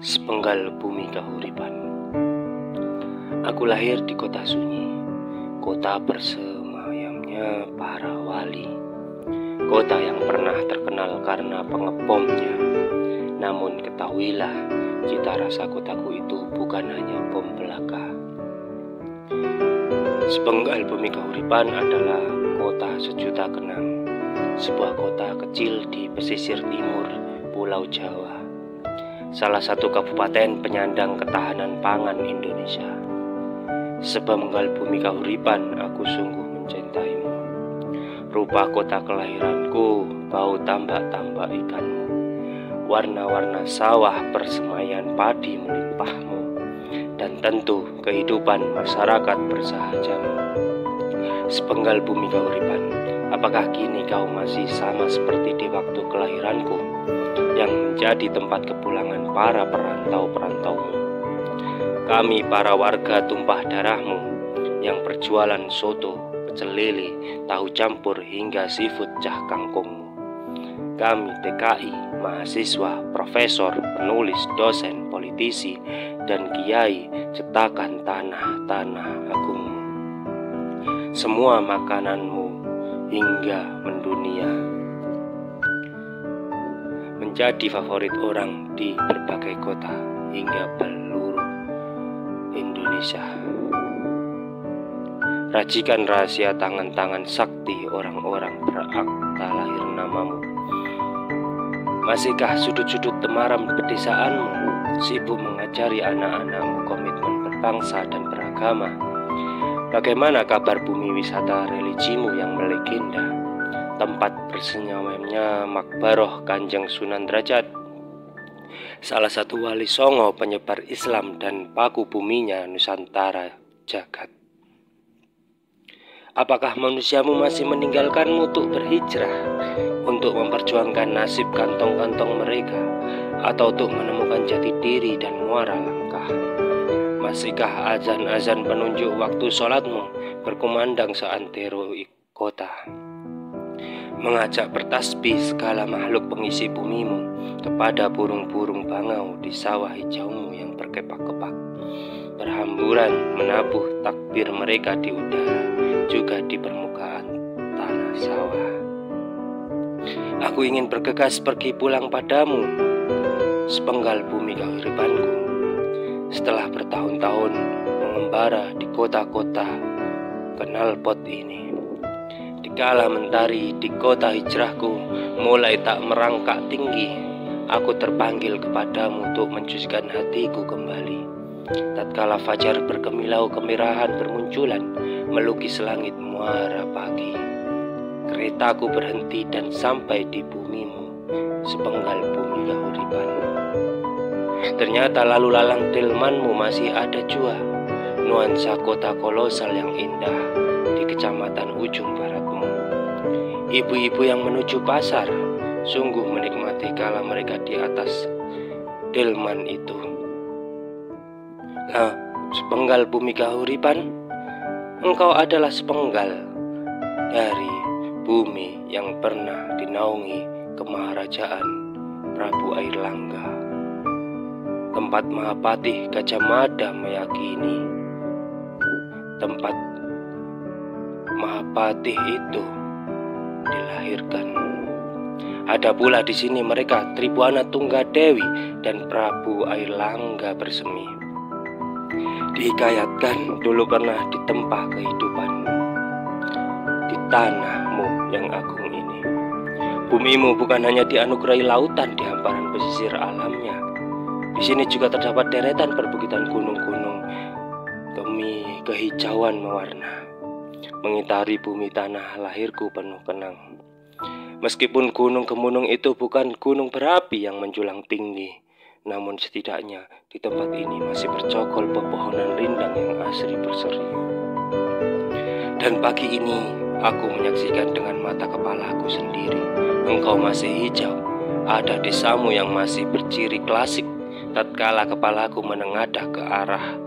Sepenggal bumi kahuripan. Aku lahir di kota sunyi, kota bersemayamnya para wali, kota yang pernah terkenal karena pengepomnya. Namun ketahuilah, cita rasa kotaku itu bukan hanya bom belaka. Sepenggal bumi kahuripan adalah kota sejuta kenang, sebuah kota kecil di pesisir timur Pulau Jawa, salah satu kabupaten penyandang ketahanan pangan Indonesia. Sepenggal bumi kahuripan, aku sungguh mencintaimu. Rupa kota kelahiranku, bau tambak-tambak ikanmu, warna-warna sawah persemaian padi melimpahmu, dan tentu kehidupan masyarakat bersahajamu. Sepenggal bumi kahuripan, apakah kini kau masih sama seperti di waktu kelahiranku, yang menjadi tempat kepulangan para perantau-perantaumu? Kami para warga tumpah darahmu, yang berjualan soto, pecel lele, tahu campur hingga seafood cah kangkungmu. Kami TKI, mahasiswa, profesor, penulis, dosen, politisi, dan kiai cetakan tanah-tanah agungmu. Semua makananmu hingga mendunia, menjadi favorit orang di berbagai kota hingga peluru Indonesia. Racikan rahasia tangan-tangan sakti orang-orang berakta lahir namamu. Masihkah sudut-sudut temaram pedesaanmu sibuk mengajari anak-anakmu komitmen berbangsa dan beragama? Bagaimana kabar bumi wisata religimu yang melegenda, tempat bersenyumnya Makbaroh Kanjeng Sunan Derajat, salah satu wali songo penyebar Islam dan paku buminya Nusantara jagat? Apakah manusiamu masih meninggalkanmu untuk berhijrah, untuk memperjuangkan nasib kantong-kantong mereka, atau untuk menemukan jati diri dan muara langkah? Masihkah azan-azan penunjuk waktu sholatmu berkumandang seantero kota, mengajak bertasbih segala makhluk pengisi bumimu kepada burung-burung bangau di sawah hijaumu yang berkepak-kepak, berhamburan menabuh takbir mereka di udara, juga di permukaan tanah sawah? Aku ingin bergegas pergi pulang padamu, sepenggal bumi kahuripanku. Setelah bertahun-tahun mengembara di kota-kota knalpot ini, dikala mentari di kota hijrahku mulai tak merangkak tinggi, aku terpanggil kepadamu untuk mencucikan hatiku kembali. Tatkala fajar berkemilau kemerahan bermunculan melukis langit muara pagi, keretaku berhenti dan sampai di bumimu, sepenggal bumi kahuripan. Ternyata lalu lalang delmanmu masih ada jua, nuansa kota kolosal yang indah di kecamatan ujung baratmu. Ibu-ibu yang menuju pasar sungguh menikmati kala mereka di atas delman itu. Nah, sepenggal bumi kahuripan, engkau adalah sepenggal dari bumi yang pernah dinaungi kemaharajaan Prabu Airlangga. Tempat Mahapatih Gajah Mada meyakini tempat Mahapatih itu dilahirkan. Ada pula di sini mereka Tribuana Tunggadewi dan Prabu Airlangga bersemi. Dihikayatkan dulu pernah ditempa kehidupan di tanahmu yang agung ini. Bumimu bukan hanya dianugerahi lautan di hamparan pesisir alamnya. Di sini juga terdapat deretan perbukitan gunung-gunung demi kehijauan mewarna, mengitari bumi tanah lahirku penuh kenang. Meskipun gunung gemunung itu bukan gunung berapi yang menjulang tinggi, namun setidaknya di tempat ini masih bercokol pepohonan rindang yang asri berseri. Dan pagi ini aku menyaksikan dengan mata kepalaku sendiri, engkau masih hijau, ada desamu yang masih berciri klasik. Tatkala kepalaku menengadah ke arah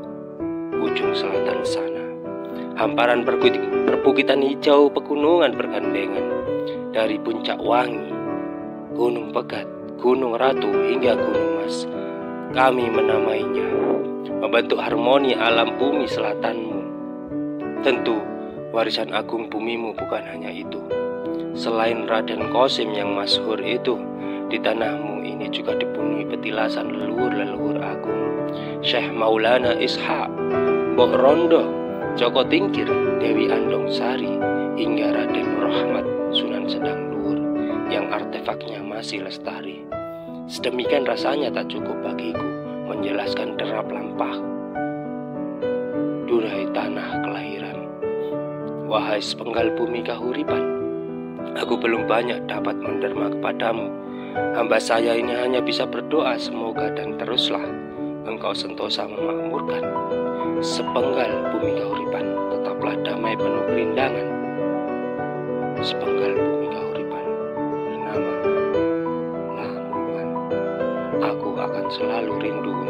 ujung selatan sana, hamparan perbukitan hijau pegunungan bergandengan, dari Puncak Wangi, Gunung Pegat, Gunung Ratu hingga Gunung Mas, Kami menamainya membentuk harmoni alam bumi selatanmu. Tentu warisan agung bumimu bukan hanya itu. Selain Raden Qasim yang masyhur itu, di tanahmu ini juga dipenuhi petilasan leluhur-leluhur agung. Syekh Maulana Ishaq, Mbok Rondo, Joko Tingkir, Dewi Andong Sari, hingga Raden Rahmat Sunan Sedang Luhur yang artefaknya masih lestari. Sedemikian rasanya tak cukup bagiku menjelaskan derap lampah durai tanah kelahiran. Wahai sepenggal bumi kahuripan, aku belum banyak dapat menderma kepadamu. Hamba saya ini hanya bisa berdoa semoga dan teruslah engkau sentosa memakmurkan sepenggal bumi kahuripan, tetaplah damai penuh kerindangan. Sepenggal bumi kahuripan bernama Lamongan. Aku akan selalu rindu